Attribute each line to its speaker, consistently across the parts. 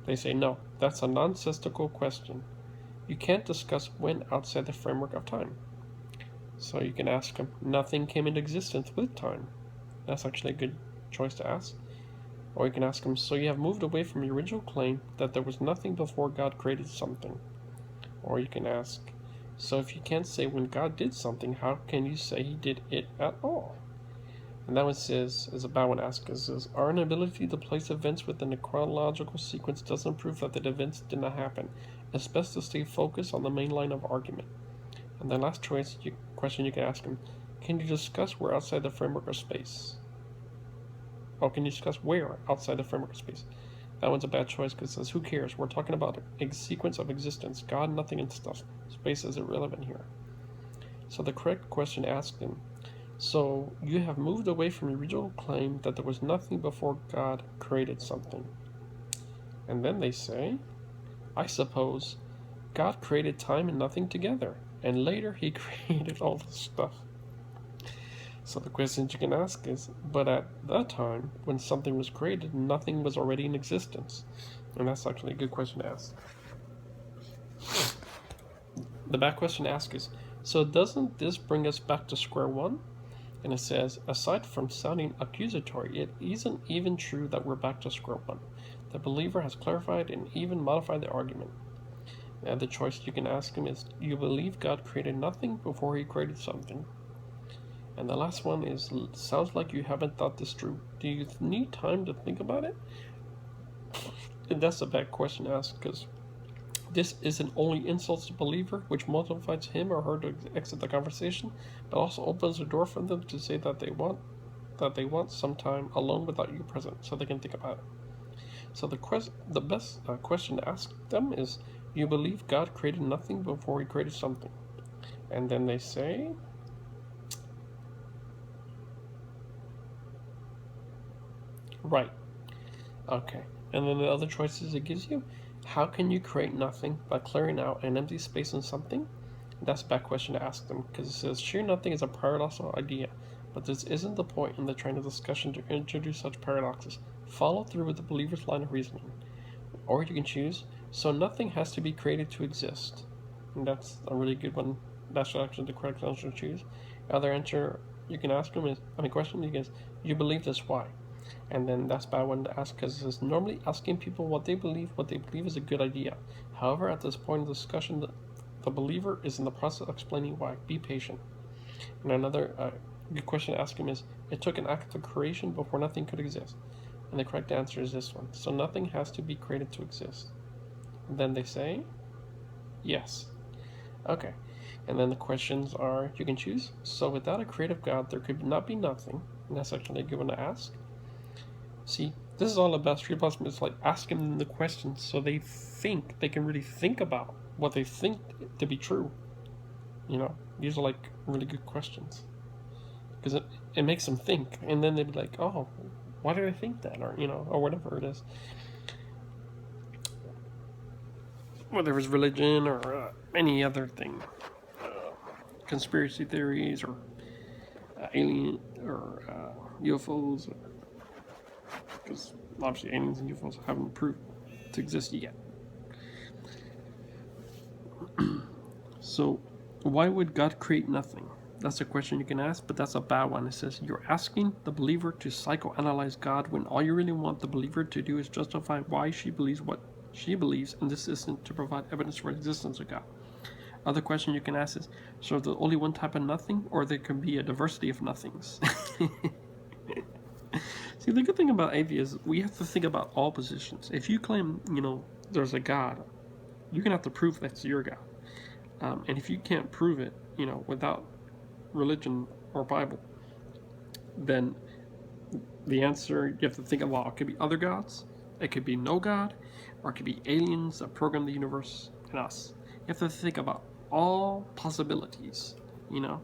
Speaker 1: They say, no, that's a nonsensical question. You can't discuss when outside the framework of time. So you can ask them, nothing came into existence with time. That's actually a good choice to ask. Or you can ask them, so you have moved away from your original claim that there was nothing before God created something. Or you can ask, so if you can't say when God did something, how can you say he did it at all? And that one says, is a bad one to ask, says, our inability to place events within a chronological sequence doesn't prove that the events did not happen. It's best to stay focused on the main line of argument. And the last question you can ask them, can you discuss where outside the framework of space? Or can you discuss where outside the framework of space? That one's a bad choice because it says, who cares? We're talking about a sequence of existence. God, nothing, and stuff. Space is irrelevant here. So the correct question asked them, so you have moved away from your original claim that there was nothing before God created something. And then they say, I suppose God created time and nothing together, and later he created all this stuff. So the question you can ask is, but at that time, when something was created, nothing was already in existence. And that's actually a good question to ask. The back question to ask is, so doesn't this bring us back to square one? And it says, aside from sounding accusatory, it isn't even true that we're back to square one. The believer has clarified and even modified the argument. And the choice you can ask him is, you believe God created nothing before he created something? And the last one is, sounds like you haven't thought this through. Do you need time to think about it? And that's a bad question to ask, because this isn't only insults the believer, which motivates him or her to exit the conversation, but also opens the door for them to say that they want some time alone without you present, so they can think about it. So the best question to ask them is, you believe God created nothing before he created something? And then they say, right. Okay. And then the other choices it gives you, how can you create nothing by clearing out an empty space in something? That's a bad question to ask them, because it says sheer nothing is a paradoxical idea, but this isn't the point in the train of discussion to introduce such paradoxes. Follow through with the believer's line of reasoning. Or you can choose, so nothing has to be created to exist. And that's a really good one. That's actually the correct answer to choose. Other answer you can ask them is, question you can, you believe this, why? And then that's a bad one to ask, because it says normally asking people what they believe is a good idea. However, at this point in the discussion, the believer is in the process of explaining why. Be patient. And another good question to ask him is, it took an act of creation before nothing could exist. And the correct answer is this one. So nothing has to be created to exist. And then they say, yes. Okay. And then the questions are, you can choose. So without a creative God, there could not be nothing. And that's actually a good one to ask. See, this is all about street blossom. It's like asking them the questions so they can really think about what they think to be true. These are like really good questions. Because it makes them think. And then they'd be like, oh, why did I think that? Or, or whatever it is. Whether it's religion or any other thing. Conspiracy theories or alien or UFOs. Because obviously aliens and UFOs haven't proved to exist yet. So, why would God create nothing? That's a question you can ask, but that's a bad one. It says, you're asking the believer to psychoanalyze God when all you really want the believer to do is justify why she believes what she believes, and this isn't to provide evidence for the existence of God. Other question you can ask is, so there's only one type of nothing, or there can be a diversity of nothings? See, the good thing about atheists, we have to think about all positions. If you claim, there's a God, you're going to have to prove that's your God. And if you can't prove it, without religion or Bible, then the answer, you have to think of, well, it could be other gods, it could be no God, or it could be aliens that program the universe and us. You have to think about all possibilities, And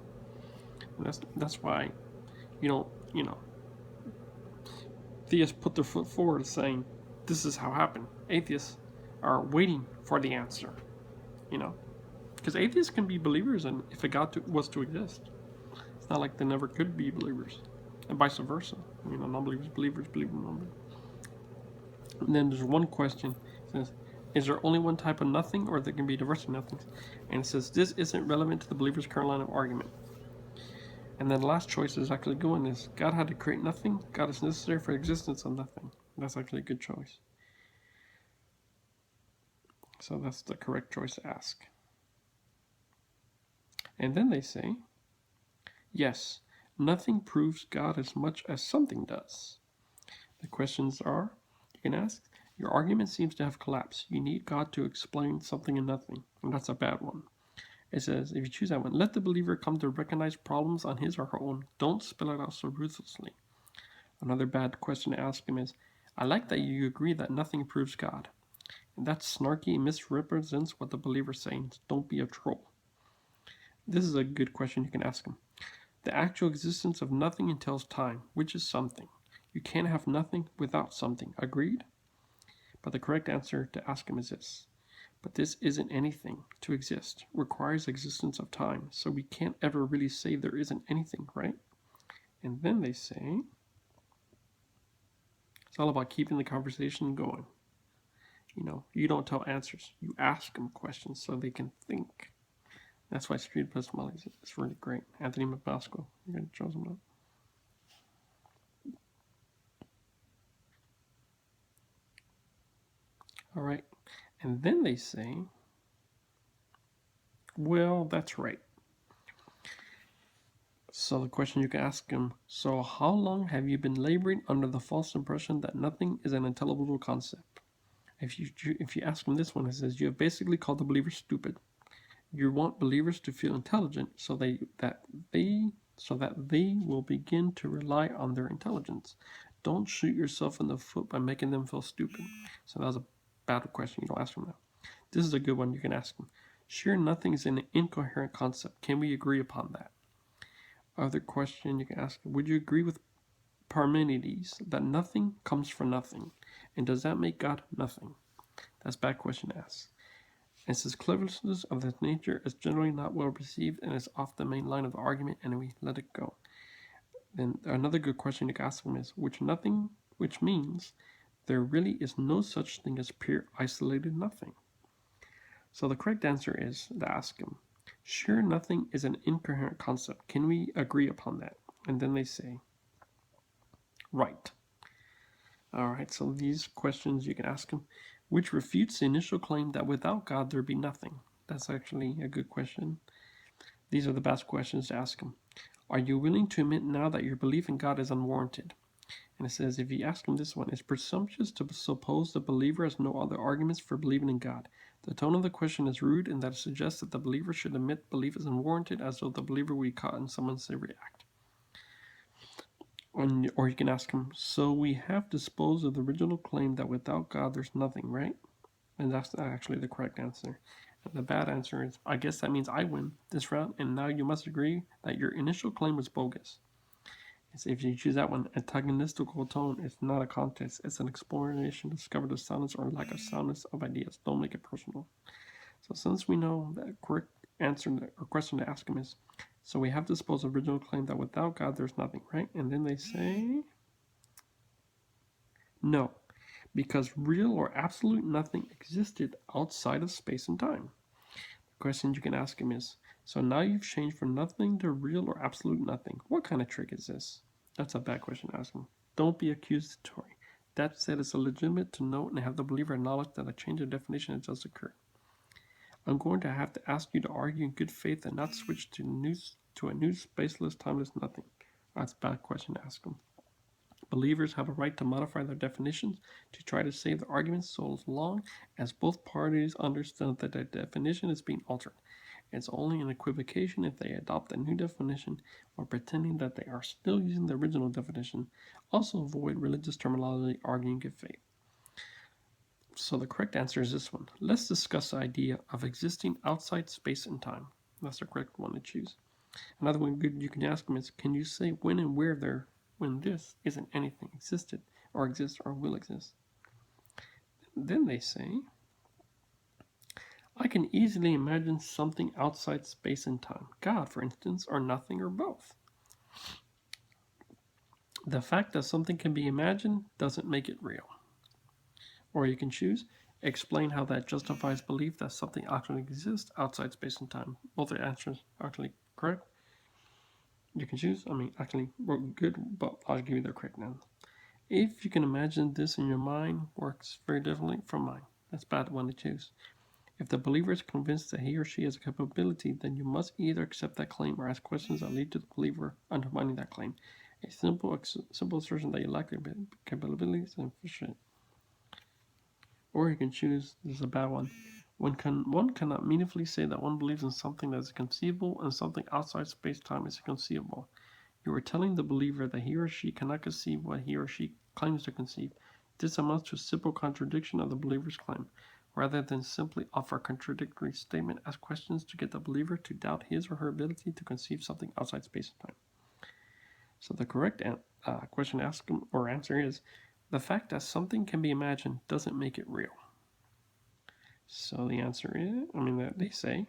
Speaker 1: that's why theists put their foot forward saying, this is how it happened. Atheists are waiting for the answer, Because atheists can be believers and if a God was to exist. It's not like they never could be believers. And vice versa. Non-believers, believers, believe in non-believers. And then there's one question. It says, is there only one type of nothing, or there can be diversity of nothings? And it says, this isn't relevant to the believer's current line of argument. And then the last choice is actually good one is, God had to create nothing. God is necessary for the existence of nothing. That's actually a good choice. So that's the correct choice to ask. And then they say, yes, nothing proves God as much as something does. The questions are, you can ask, your argument seems to have collapsed. You need God to explain something and nothing. And that's a bad one. It says, if you choose that one, let the believer come to recognize problems on his or her own. Don't spell it out so ruthlessly. Another bad question to ask him is, I like that you agree that nothing proves God. And that's snarky and misrepresents what the believer's saying. Don't be a troll. This is a good question you can ask him. The actual existence of nothing entails time, which is something. You can't have nothing without something. Agreed? But the correct answer to ask him is this. But this isn't anything. To exist requires existence of time, so we can't ever really say there isn't anything, right? And then they say, it's all about keeping the conversation going. You don't tell answers. You ask them questions so they can think. That's why Street Epistemology is really great. Anthony McBosco, you're going to choose him up. All right. And then they say, well, that's right. So the question you can ask them, so how long have you been laboring under the false impression that nothing is an intelligible concept? If you ask them this one, it says, you have basically called the believers stupid. You want believers to feel intelligent so that they will begin to rely on their intelligence. Don't shoot yourself in the foot by making them feel stupid. So that was a bad question. You don't ask them that. This is a good one you can ask them. Sure, nothing is an incoherent concept. Can we agree upon that? Other question you can ask, would you agree with Parmenides that nothing comes from nothing? And does that make God nothing? That's a bad question to ask. And says cleverness of this nature is generally not well received and is off the main line of the argument, and we let it go. Then another good question you can ask them is, which means there really is no such thing as pure isolated nothing. So the correct answer is to ask him, sure, nothing is an incoherent concept. Can we agree upon that? And then they say, right. All right, so these questions you can ask him, which refutes the initial claim that without God there be nothing. That's actually a good question. These are the best questions to ask him. Are you willing to admit now that your belief in God is unwarranted? And it says, if you ask him this one, it's presumptuous to suppose the believer has no other arguments for believing in God. The tone of the question is rude in that it suggests that the believer should admit belief is unwarranted, as though the believer would be caught in some unsavory act. Or you can ask him, so we have disposed of the original claim that without God there's nothing, right? And that's actually the correct answer. And the bad answer is, I guess that means I win this round, and now you must agree that your initial claim was bogus. So if you choose that one, antagonistical tone is not a contest. It's an exploration to discover the soundness or lack of soundness of ideas. Don't make it personal. So since we know the correct answer or question to ask him is, so we have to suppose the original claim that without God there's nothing, right? And then they say, no, because real or absolute nothing existed outside of space and time. The question you can ask him is, so now you've changed from nothing to real or absolute nothing. What kind of trick is this? That's a bad question to ask him. Don't be accusatory. That said, it's legitimate to note and have the believer acknowledge that a change of definition has just occurred. I'm going to have to ask you to argue in good faith and not switch to a new spaceless, timeless nothing. That's a bad question to ask him. Believers have a right to modify their definitions to try to save the arguments so long as both parties understand that their definition is being altered. It's only an equivocation if they adopt a new definition while pretending that they are still using the original definition. Also avoid religious terminology, arguing good faith. So the correct answer is this one. Let's discuss the idea of existing outside space and time. That's the correct one to choose. Another one good you can ask them is, can you say when and where when this isn't anything existed or exists or will exist? Then they say, I can easily imagine something outside space and time. God, for instance, or nothing or both. The fact that something can be imagined doesn't make it real. Or you can choose, Explain how that justifies belief that something actually exists outside space and time. Both the answers are actually correct. You can choose. Actually, we're good, but I'll give you the correct now. If you can imagine this in your mind, works very differently from mine. That's a bad one to choose. If the believer is convinced that he or she has a capability, then you must either accept that claim or ask questions that lead to the believer undermining that claim. A simple assertion that you lack capability is insufficient. Or you can choose, this is a bad one. One cannot meaningfully say that one believes in something that is conceivable and something outside space-time is inconceivable. You are telling the believer that he or she cannot conceive what he or she claims to conceive. This amounts to a simple contradiction of the believer's claim. Rather than simply offer a contradictory statement, ask questions to get the believer to doubt his or her ability to conceive something outside space and time. So the correct question to ask or answer is, the fact that something can be imagined doesn't make it real. So the answer is, they say,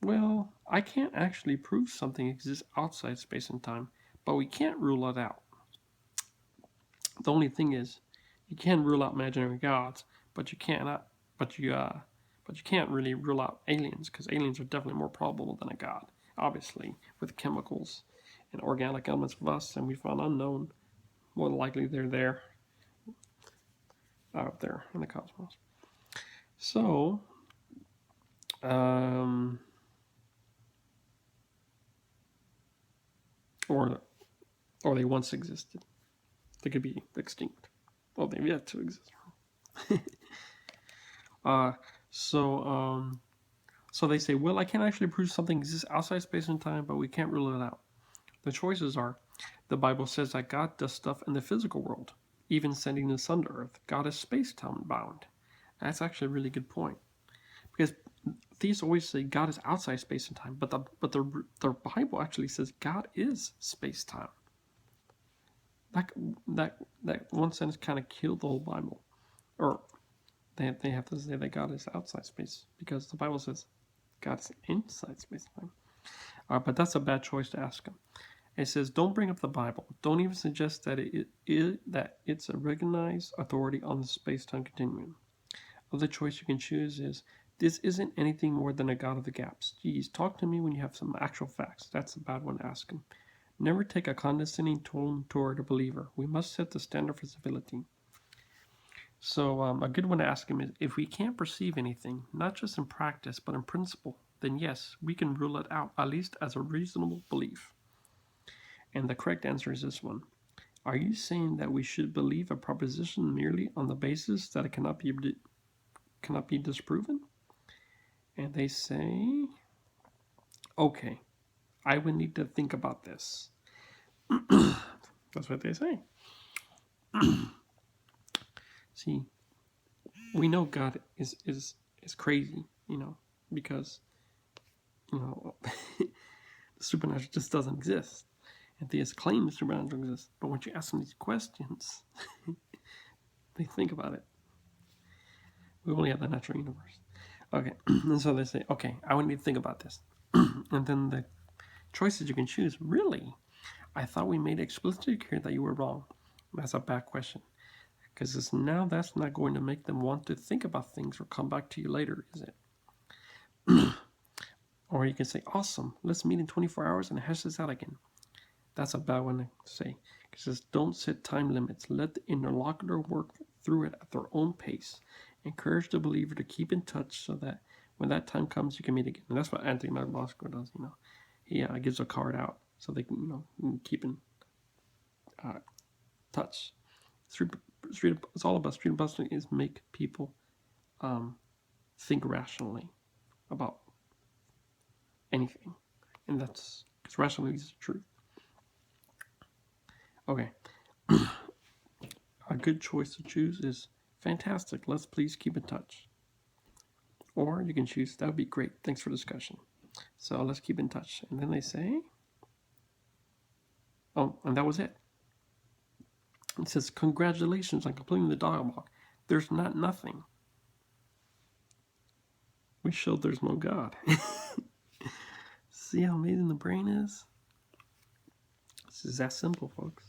Speaker 1: well, I can't actually prove something exists outside space and time, but we can't rule it out. The only thing is, you can rule out imaginary gods, but you can't really rule out aliens, because aliens are definitely more probable than a god. Obviously, with chemicals and organic elements of us, and we found unknown, more than likely they're there, out there in the cosmos. So, or they once existed. They could be extinct. Well, they've yet to exist. So they say, well, I can't actually prove something exists outside space and time, but we can't rule it out. The choices are, the Bible says that God does stuff in the physical world, even sending the sun to earth. God is space-time bound. That's actually a really good point, because theists always say God is outside space and time, but the Bible actually says God is space-time. That one sentence kind of killed the whole Bible, or they have to say that God is outside space, because the Bible says God is inside space-time. But that's a bad choice to ask him. It says, don't bring up the Bible. Don't even suggest that it's a recognized authority on the space-time continuum. Other choice you can choose is, this isn't anything more than a God of the gaps. Geez, talk to me when you have some actual facts. That's a bad one to ask him. Never take a condescending tone toward a believer. We must set the standard for civility. So a good one to ask him is, if we can't perceive anything, not just in practice, but in principle, then yes, we can rule it out, at least as a reasonable belief. And the correct answer is this one. Are you saying that we should believe a proposition merely on the basis that it cannot be disproven? And they say, okay, I would need to think about this. That's what they say. See, we know God is crazy, because, the supernatural just doesn't exist. And theists claim the supernatural exists, but once you ask them these questions, they think about it. We only have the natural universe. Okay, and so they say, okay, I would need to think about this. And then the choices you can choose, really? I thought we made it explicitly clear that you were wrong. That's a bad question, because now that's not going to make them want to think about things or come back to you later, is it? Or you can say, awesome, let's meet in 24 hours and hash this out again. That's a bad one to say, because it says, don't set time limits. Let the interlocutor work through it at their own pace. Encourage the believer to keep in touch so that when that time comes, you can meet again. And that's what Anthony Maglosco does, He gives a card out so they can, keep in touch. It's all about street busting is make people think rationally about anything. And that's because rationality is the truth. Okay. A good choice to choose is, fantastic, let's please keep in touch. Or you can choose, that would be great, thanks for discussion. So let's keep in touch. And then they say, oh, and that was it. It says, congratulations on completing the dialogue. There's not nothing. We showed there's no God. See how amazing the brain is? This is that simple, folks.